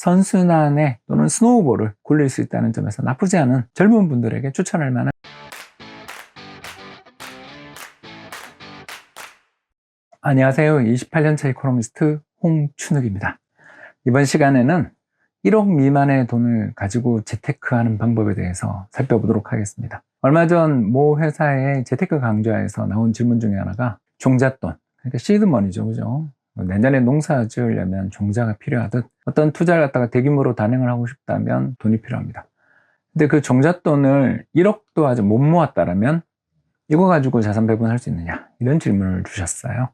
선순환에 또는 스노우볼을 굴릴 수 있다는 점에서 나쁘지 않은 젊은 분들에게 추천할 만한. 안녕하세요. 28년차 이코노미스트 홍춘욱입니다. 이번 시간에는 1억 미만의 돈을 가지고 재테크하는 방법에 대해서 살펴보도록 하겠습니다. 얼마 전 모 회사의 재테크 강좌에서 나온 질문 중에 하나가 종잣돈, 그러니까 시드머니죠, 그죠? 내년에 농사 지으려면 종자가 필요하듯 어떤 투자를 갖다가 대규모로 단행을 하고 싶다면 돈이 필요합니다. 근데 그 종잣돈을 1억도 아직 못 모았다라면 이거 가지고 자산 배분할 수 있느냐, 이런 질문을 주셨어요.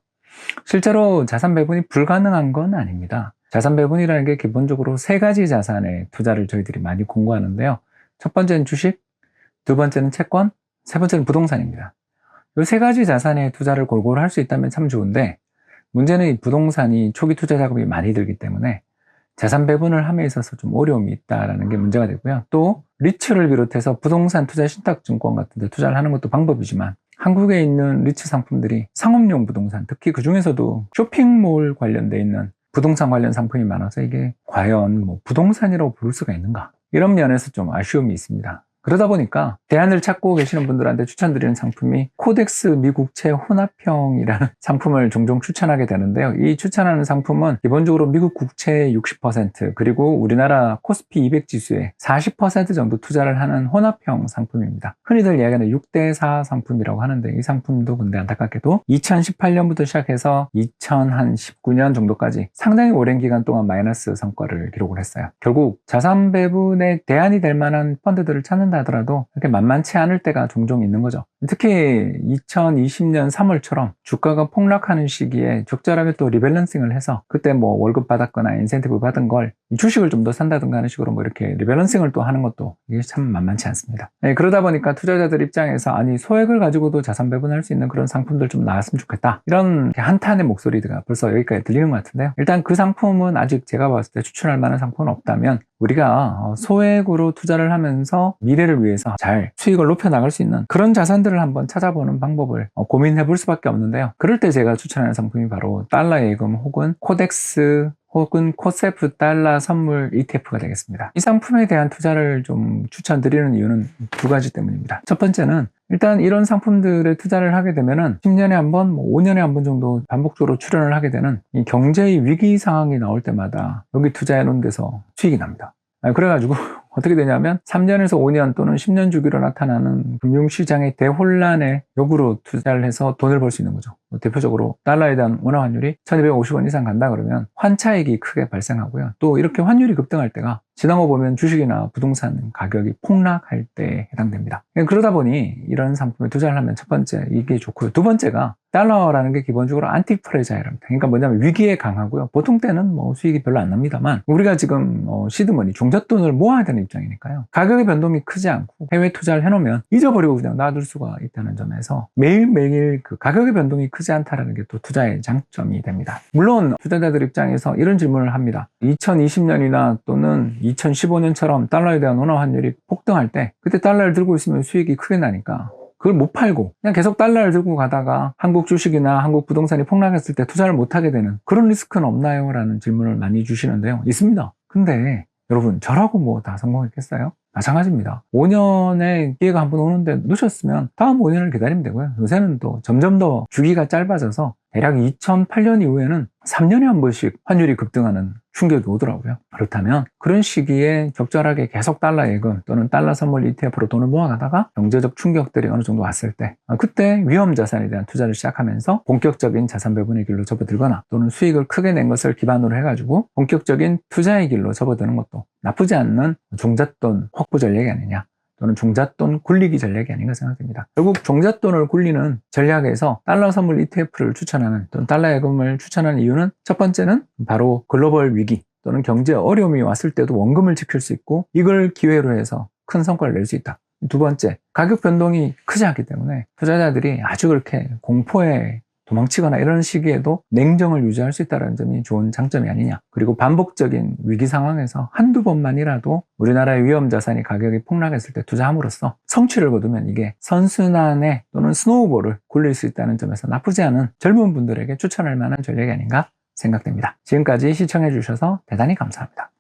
실제로 자산 배분이 불가능한 건 아닙니다. 자산 배분이라는 게 기본적으로 세 가지 자산의 투자를 저희들이 많이 공부하는데요. 첫 번째는 주식, 두 번째는 채권, 세 번째는 부동산입니다. 이 세 가지 자산의 투자를 골고루 할 수 있다면 참 좋은데, 문제는 이 부동산이 초기 투자 작업이 많이 들기 때문에 자산 배분을 함에 있어서 좀 어려움이 있다는 게 문제가 되고요. 또 리츠를 비롯해서 부동산 투자 신탁증권 같은 데 투자를 하는 것도 방법이지만, 한국에 있는 리츠 상품들이 상업용 부동산, 특히 그 중에서도 쇼핑몰 관련돼 있는 부동산 관련 상품이 많아서 이게 과연 부동산이라고 부를 수가 있는가, 이런 면에서 좀 아쉬움이 있습니다. 그러다 보니까 대안을 찾고 계시는 분들한테 추천드리는 상품이 코덱스 미국채 혼합형이라는 상품을 종종 추천하게 되는데요. 이 추천하는 상품은 기본적으로 미국 국채의 60% 그리고 우리나라 코스피 200 지수의 40% 정도 투자를 하는 혼합형 상품입니다. 흔히들 이야기하는 6대4 상품이라고 하는데, 이 상품도 근데 안타깝게도 2018년부터 시작해서 2019년 정도까지 상당히 오랜 기간 동안 마이너스 성과를 기록을 했어요. 결국 자산 배분의 대안이 될 만한 펀드들을 찾는다 하더라도 그렇게 만만치 않을 때가 종종 있는 거죠. 특히 2020년 3월처럼 주가가 폭락하는 시기에 적절하게 또 리밸런싱을 해서 그때 월급 받았거나 인센티브 받은 걸 주식을 좀 더 산다든가 하는 식으로 이렇게 리밸런싱을 또 하는 것도 이게 참 만만치 않습니다. 그러다 보니까 투자자들 입장에서 아니 소액을 가지고도 자산 배분할 수 있는 그런 상품들 좀 나왔으면 좋겠다, 이런 한탄의 목소리가 벌써 여기까지 들리는 것 같은데요. 일단 그 상품은 아직 제가 봤을 때 추천할 만한 상품은 없다면, 우리가 소액으로 투자를 하면서 미래를 위해서 잘 수익을 높여 나갈 수 있는 그런 자산들을 한번 찾아보는 방법을 고민해 볼 수밖에 없는데요. 그럴 때 제가 추천하는 상품이 바로 달러 예금 혹은 코덱스 혹은 코세프 달러 선물 ETF가 되겠습니다. 이 상품에 대한 투자를 좀 추천드리는 이유는 두 가지 때문입니다. 첫 번째는 일단 이런 상품들에 투자를 하게 되면은 10년에 한 번, 5년에 한 번 정도 반복적으로 출연을 하게 되는 이 경제의 위기 상황이 나올 때마다 여기 투자해 놓은 데서 수익이 납니다. 그래가지고 어떻게 되냐면 3년에서 5년 또는 10년 주기로 나타나는 금융시장의 대혼란에 역으로 투자를 해서 돈을 벌 수 있는 거죠. 대표적으로 달러에 대한 원화 환율이 1250원 이상 간다 그러면 환차익이 크게 발생하고요. 또 이렇게 환율이 급등할 때가 지난 거 보면 주식이나 부동산 가격이 폭락할 때에 해당됩니다. 그러다 보니 이런 상품에 투자를 하면 첫 번째 이게 좋고요. 두 번째가 달러라는 게 기본적으로 안티프레자일합니다. 그러니까 뭐냐면 위기에 강하고요. 보통 때는 수익이 별로 안 납니다만, 우리가 지금 시드머니, 종잣돈을 모아야 되는 입장이니까요. 가격의 변동이 크지 않고 해외 투자를 해놓으면 잊어버리고 그냥 놔둘 수가 있다는 점에서 매일매일 그 가격의 변동이 크지 않다는 게 또 투자의 장점이 됩니다. 물론 투자자들 입장에서 이런 질문을 합니다. 2020년이나 또는 2015년처럼 달러에 대한 원화 환율이 폭등할 때 그때 달러를 들고 있으면 수익이 크게 나니까 그걸 못 팔고 그냥 계속 달러를 들고 가다가 한국 주식이나 한국 부동산이 폭락했을 때 투자를 못 하게 되는 그런 리스크는 없나요? 라는 질문을 많이 주시는데요. 있습니다. 근데 여러분, 저라고 다 성공했겠어요? 마찬가지입니다. 5년에 기회가 한번 오는데 놓쳤으면 다음 5년을 기다리면 되고요. 요새는 또 점점 더 주기가 짧아져서 대략 2008년 이후에는 3년에 한 번씩 환율이 급등하는 충격이 오더라고요. 그렇다면 그런 시기에 적절하게 계속 달러 예금 또는 달러 선물 ETF로 돈을 모아가다가 경제적 충격들이 어느 정도 왔을 때 그때 위험 자산에 대한 투자를 시작하면서 본격적인 자산 배분의 길로 접어들거나 또는 수익을 크게 낸 것을 기반으로 해가지고 본격적인 투자의 길로 접어드는 것도 나쁘지 않는 종잣돈 확보 전략이 아니냐, 또는 종잣돈 굴리기 전략이 아닌가 생각됩니다. 결국 종잣돈을 굴리는 전략에서 달러 선물 ETF를 추천하는 또는 달러 예금을 추천하는 이유는 첫 번째는 바로 글로벌 위기 또는 경제 어려움이 왔을 때도 원금을 지킬 수 있고 이걸 기회로 해서 큰 성과를 낼 수 있다. 두 번째, 가격 변동이 크지 않기 때문에 투자자들이 아주 그렇게 공포에 도망치거나 이런 시기에도 냉정을 유지할 수 있다는 점이 좋은 장점이 아니냐. 그리고 반복적인 위기 상황에서 한두 번만이라도 우리나라의 위험 자산이 가격이 폭락했을 때 투자함으로써 성취를 거두면 이게 선순환에 또는 스노우볼을 굴릴 수 있다는 점에서 나쁘지 않은 젊은 분들에게 추천할 만한 전략이 아닌가 생각됩니다. 지금까지 시청해 주셔서 대단히 감사합니다.